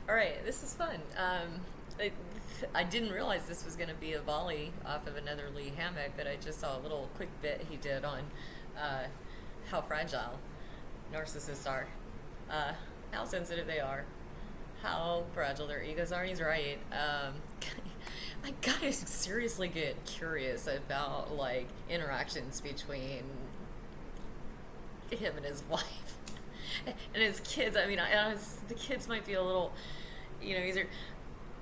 All right, this is fun. I, I didn't realize this was going to be a volley off of another Lee Hammock, but I just saw a little quick bit he did on uh, how fragile narcissists are, uh, how sensitive they are, how fragile their egos are. And he's right. I gotta seriously get curious about like interactions between him and his wife and his kids. I mean, the kids might be a little, these are.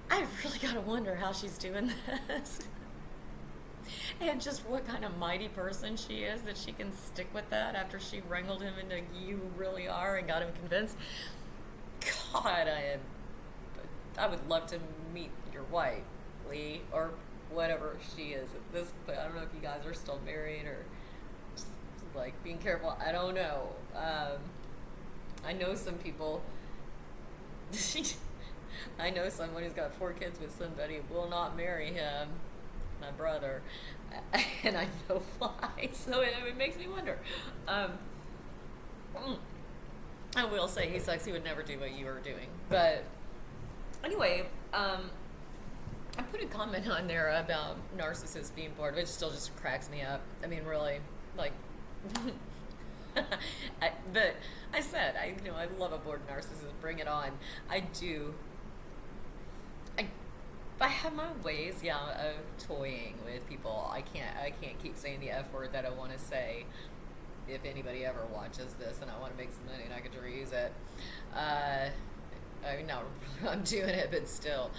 I really gotta wonder how she's doing this, and just what kind of mighty person she is that she can stick with that after she wrangled him into you really are and got him convinced. God, I would love to meet your wife, Lee, or whatever she is at this point. I don't know if you guys are still married or just like being careful. I don't know. I know some people. I know someone who's got 4 kids with somebody who will not marry him, my brother, and I know why. So it makes me wonder. Um, I will say he sucks. He would never do what you were doing. But anyway, I put a comment on there about narcissists being bored, which still just cracks me up. I mean, really, like. But I said, I love a bored narcissist. Bring it on. I do. I, I have my ways, yeah, of toying with people. I can't keep saying the F word that I want to say. If anybody ever watches this and I want to make some money and I get to reuse it, I mean, no, I'm doing it, but still,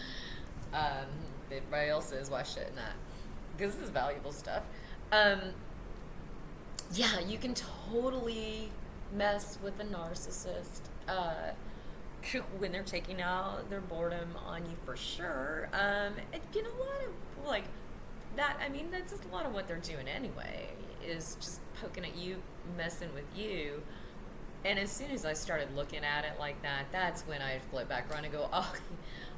everybody else is, why shouldn't I? Because this is valuable stuff. Um, yeah, you can totally mess with a narcissist when they're taking out their boredom on you for sure. And a lot of like that. I mean, that's just a lot of what they're doing anyway. Is just poking at you, messing with you. And as soon as I started looking at it like that, that's when I flip back around and go, oh,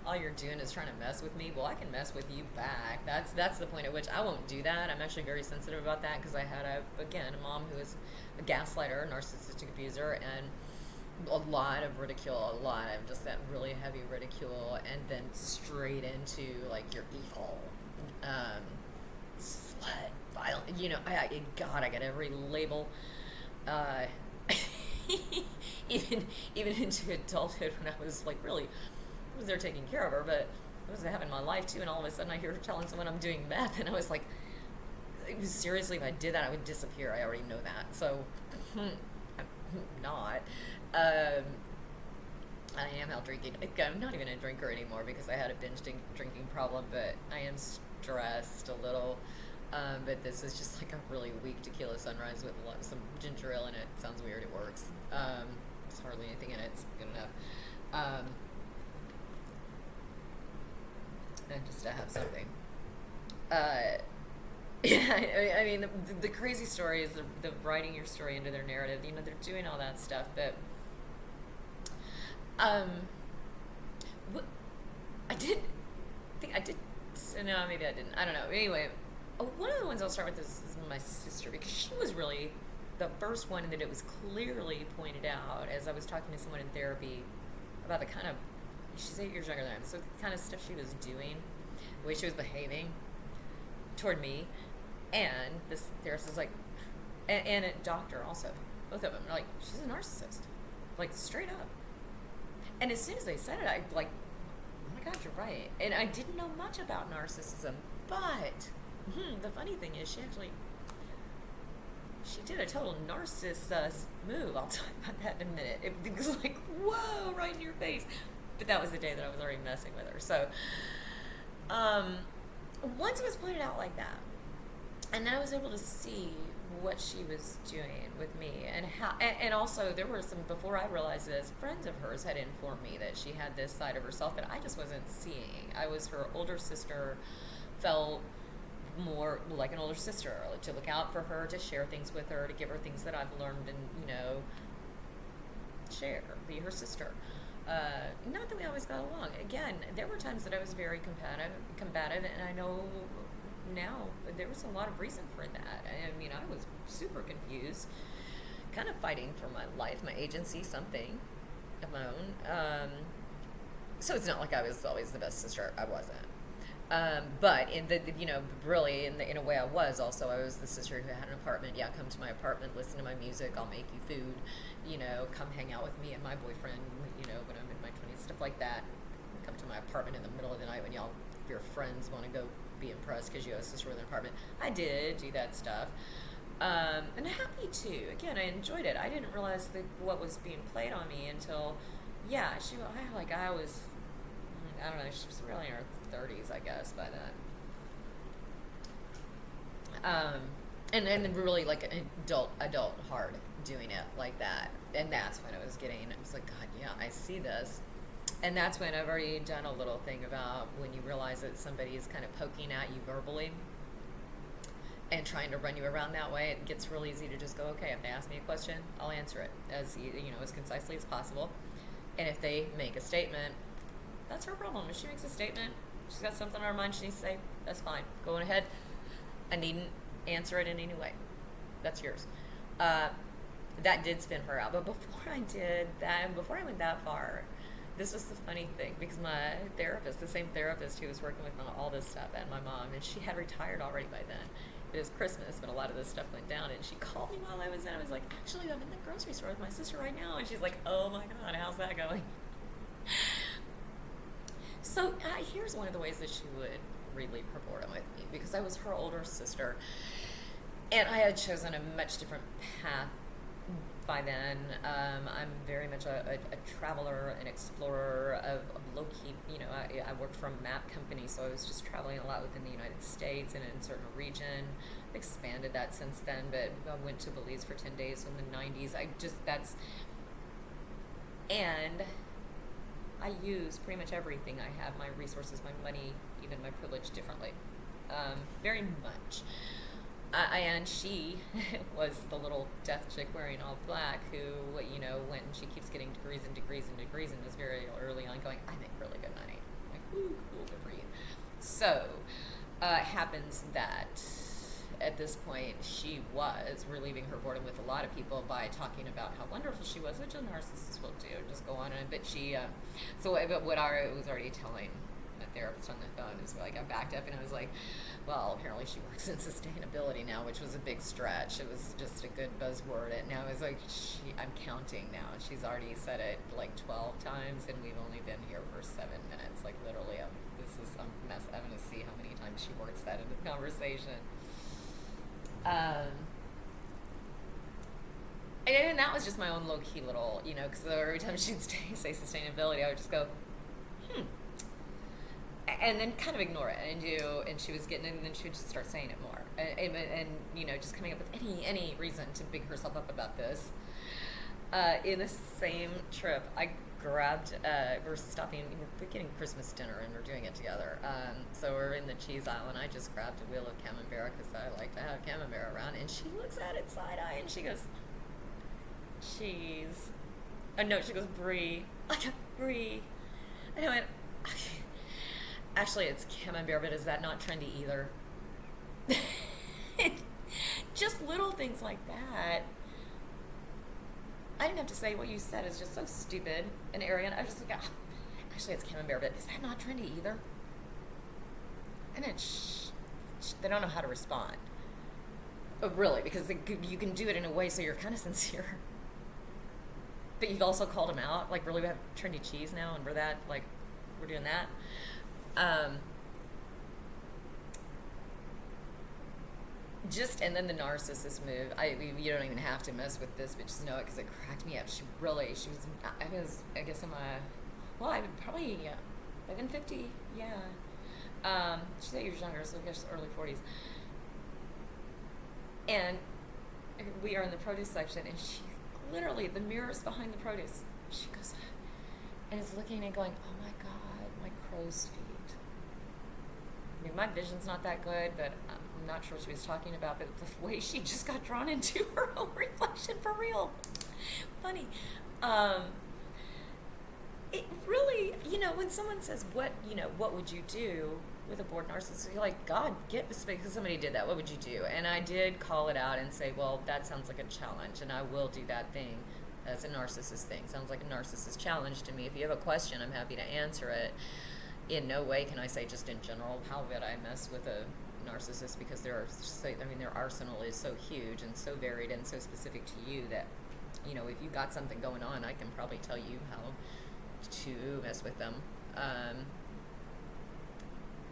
all you're doing is trying to mess with me. Well, I can mess with you back. That's the point at which I won't do that. I'm actually very sensitive about that because I had a mom who was a gaslighter, a narcissistic abuser, and a lot of ridicule, a lot of just that really heavy ridicule, and then straight into like you're evil, slut, violent. God, I got every label. Uh, even into adulthood when I was like really I was there taking care of her, but I was having my life too, and all of a sudden I hear her telling someone I'm doing meth, and I was like, seriously, if I did that, I would disappear. I already know that, so I'm not. I am out drinking. I'm not even a drinker anymore because I had a binge drinking problem, but I am stressed a little. But this is just like a really weak tequila sunrise with some ginger ale in it. Sounds weird, it works. There's hardly anything in it, it's good enough. And just to have something. Yeah, I mean, the crazy story is the writing your story into their narrative. They're doing all that stuff, but um, what I did think I did. No, maybe I didn't. I don't know. Anyway, one of the ones I'll start with is my sister because she was really the first one that it was clearly pointed out as I was talking to someone in therapy about the kind of she's 8 years younger than I am, so the kind of stuff she was doing, the way she was behaving toward me, and this therapist is like, and a doctor also, both of them are like, she's a narcissist, like straight up. And as soon as they said it, I like, oh my God, you're right. And I didn't know much about narcissism, but the funny thing is, she did a total narcissist move. I'll talk about that in a minute. It was like, whoa, right in your face. But that was the day that I was already messing with her. So, once it was pointed out like that, and then I was able to see what she was doing with me, and how, and also there were some, before I realized this, friends of hers had informed me that she had this side of herself that I just wasn't seeing. I was her older sister, felt more like an older sister, to look out for her, to share things with her, to give her things that I've learned and, share, be her sister. Not that we always got along. Again, there were times that I was very combative, and I know now there was a lot of reason for that. I mean, I was super confused, kind of fighting for my life, my agency, something of my own. So it's not like I was always the best sister. I wasn't. But in the really in a way I was also. I was the sister who had an apartment. Yeah, come to my apartment, listen to my music. I'll make you food. Come hang out with me and my boyfriend. When I'm in my 20s, stuff like that. Come to my apartment in the middle of the night when your friends want to go be impressed because you have a sister with an apartment. I did do that stuff. And happy to. Again, I enjoyed it. I didn't realize what was being played on me until, yeah, I was, I don't know, she was really in her 30s, I guess, by then. And then really like an adult hard doing it like that. And that's when I was like, God, yeah, I see this. And that's when I've already done a little thing about when you realize that somebody is kind of poking at you verbally and trying to run you around that way. It gets real easy to just go, okay, if they ask me a question, I'll answer it as concisely as possible. And if they make a statement, that's her problem. If she makes a statement, she's got something on her mind she needs to say, that's fine. Go on ahead. I needn't answer it in any way. That's yours. That did spin her out. But before I did that, and before I went that far, this was the funny thing, because my therapist, the same therapist who was working with all this stuff, and my mom, and she had retired already by then. It was Christmas, but a lot of this stuff went down, and she called me while I was in. I was like, actually, I'm in the grocery store with my sister right now. And she's like, oh my God, how's that going? So here's one of the ways that she would relieve her boredom with me, because I was her older sister, and I had chosen a much different path by then. I'm very much a traveler, an explorer of low-key, I worked for a map company, so I was just traveling a lot within the United States and in a certain region. I've expanded that since then, but I went to Belize for 10 days in the 90s. And I use pretty much everything I have, my resources, my money, even my privilege, differently. Very much. And she was the little death chick wearing all black who, went and she keeps getting degrees and degrees and degrees, and was very early on going, I make really good money. I'm like, ooh, cool, good for you. So, it happens that at this point she was relieving her boredom with a lot of people by talking about how wonderful she was, which a narcissist will do, just go on. But she, but what I was already telling the therapist on the phone is, like, I backed up and I was like, well, apparently she works in sustainability now, which was a big stretch. It was just a good buzzword. And now it's like, I'm counting now. She's already said it like 12 times, and we've only been here for 7 minutes. Like, literally, this is some mess. I'm going to see how many times she works that into the conversation. And that was just my own low-key little, because every time she'd say sustainability, I would just go, and then kind of ignore it and she was getting it, and then she would just start saying it more, and just coming up with any reason to big herself up about this. In the same trip, I grabbed, we're getting Christmas dinner and we're doing it together. So we're in the cheese aisle, and I just grabbed a wheel of camembert because I like to have camembert around, and she looks at it side eye and she goes, cheese. No, she goes, brie. I go, brie. And I went, actually, it's camembert, but is that not trendy either? Just little things like that. I didn't have to say what you said is just so stupid and arrogant. I was just like, actually, it's camembert, but is that not trendy either? And then they don't know how to respond. But really, because you can do it in a way so you're kind of sincere. But you've also called them out. Like, really, we have trendy cheese now, and we're doing that. And then the narcissist move. You don't even have to mess with this, but just know it because it cracked me up. I guess I'm probably, I've been 50, yeah. She's 8 years younger, so I guess early 40s. And we are in the produce section, and she literally, the mirror's behind the produce. She goes, and is looking and going, oh my God, my crow's feet. I mean, my vision's not that good, but I'm not sure what she was talking about, but the way she just got drawn into her own reflection for real. Funny. It really, when someone says, what would you do with a bored narcissist? You're like, God, because somebody did that, what would you do? And I did call it out and say, well, that sounds like a challenge, and I will do that thing. That's a narcissist thing. Sounds like a narcissist challenge to me. If you have a question, I'm happy to answer it. In no way can I say just in general how would I mess with a narcissist, because their arsenal is so huge and so varied and so specific to you that, if you got something going on, I can probably tell you how to mess with them.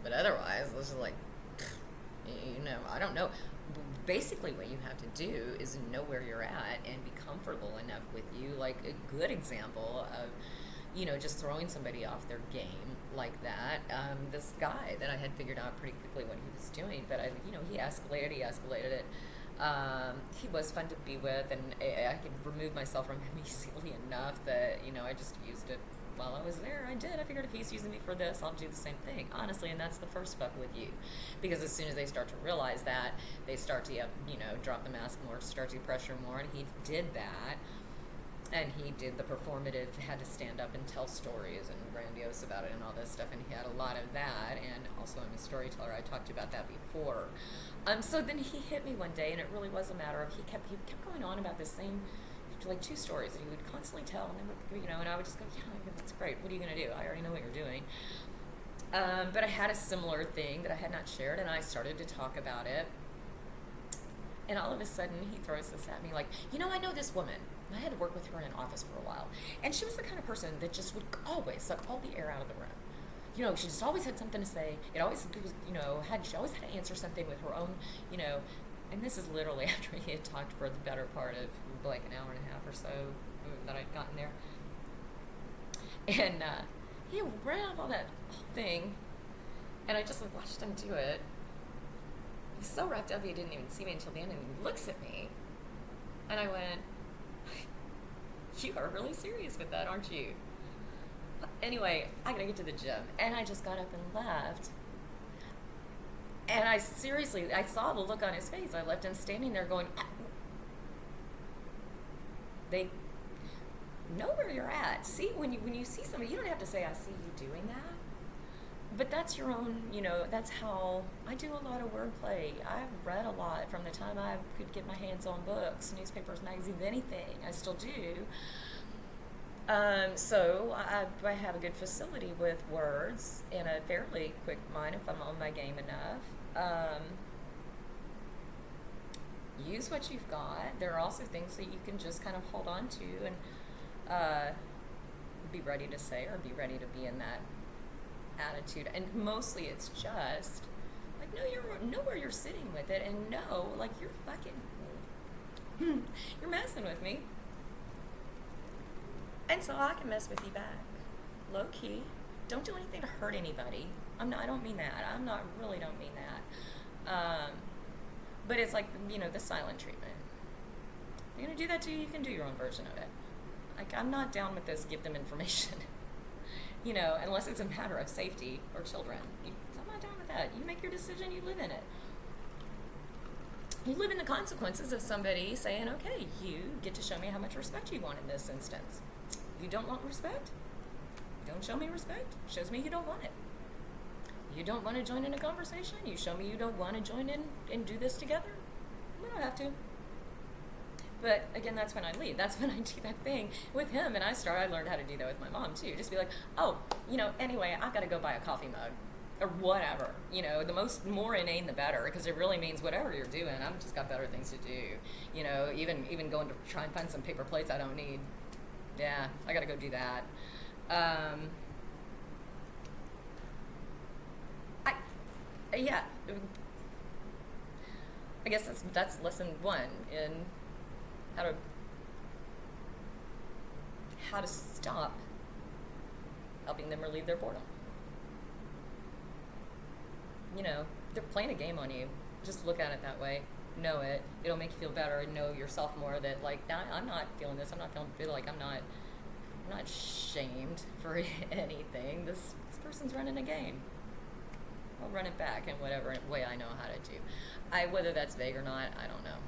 But otherwise, this is like, I don't know. Basically, what you have to do is know where you're at and be comfortable enough with you. Like a good example of, just throwing somebody off their game like that. This guy that I had figured out pretty quickly what he was doing, but he escalated it. He was fun to be with, and I could remove myself from him easily enough that, I just used it while I was there. I figured if he's using me for this, I'll do the same thing, honestly. And that's the first fuck with you, because as soon as they start to realize that, they start to drop the mask more, start to pressure more. And he did that, and he did the performative, had to stand up and tell stories and grandiose about it and all this stuff, and he had a lot of that. And also, I'm a storyteller, I talked about that before. So then he hit me one day, and it really was a matter of he kept going on about this same, like, 2 stories that he would constantly tell, and and I would just go, yeah, that's great, what are you going to do? I already know what you're doing. But I had a similar thing that I had not shared, and I started to talk about it, and all of a sudden he throws this at me like, I know this woman. I had to work with her in an office for a while, and she was the kind of person that just would always suck all the air out of the room. She just always had something to say. It always was, she always had to answer something with her own, and this is literally after he had talked for the better part of like an hour and a half or so that I'd gotten there. And he ran off all that whole thing, and I just watched him do it. He was so wrapped up he didn't even see me until the end, and he looks at me, and I went, you are really serious with that, aren't you? Anyway, I gotta get to the gym, and I just got up and left. And I saw the look on his face. I left him standing there going, they know where you're at. See, when you see somebody, you don't have to say, I see you doing that. But that's your own, that's how I do a lot of wordplay. I've read a lot from the time I could get my hands on books, newspapers, magazines, anything. I still do. So I have a good facility with words in a fairly quick mind if I'm on my game enough. Use what you've got. There are also things that you can just kind of hold on to and be ready to say, or be ready to be in that attitude. And mostly it's just like, know where you're sitting with it, and know, like, you're fucking you're messing with me, and so I can mess with you back, low key. Don't do anything to hurt anybody. I don't mean that. Really don't mean that. But it's like, the silent treatment. If you're gonna do that to you, you can do your own version of it. Like, I'm not down with this, give them information. Unless it's a matter of safety or children. I'm not down with that. You make your decision, you live in it. You live in the consequences of somebody saying, okay, you get to show me how much respect you want in this instance. You don't want respect? Don't show me respect. Shows me you don't want it. You don't want to join in a conversation? You show me you don't want to join in and do this together? We don't have to. But again, that's when I leave. That's when I do that thing with him. And I learned how to do that with my mom too. Just be like, oh, anyway, I've got to go buy a coffee mug or whatever. The more inane, the better, because it really means whatever you're doing. I've just got better things to do. Even going to try and find some paper plates I don't need. Yeah, I got to go do that. I guess that's lesson 1 in how to stop helping them relieve their boredom. They're playing a game on you. Just look at it that way. Know it. It'll make you feel better, and know yourself more that, like, I'm not feeling this. I'm not feel like I'm not shamed for anything. This person's running a game. I'll run it back in whatever way I know how to do. Whether that's vague or not, I don't know.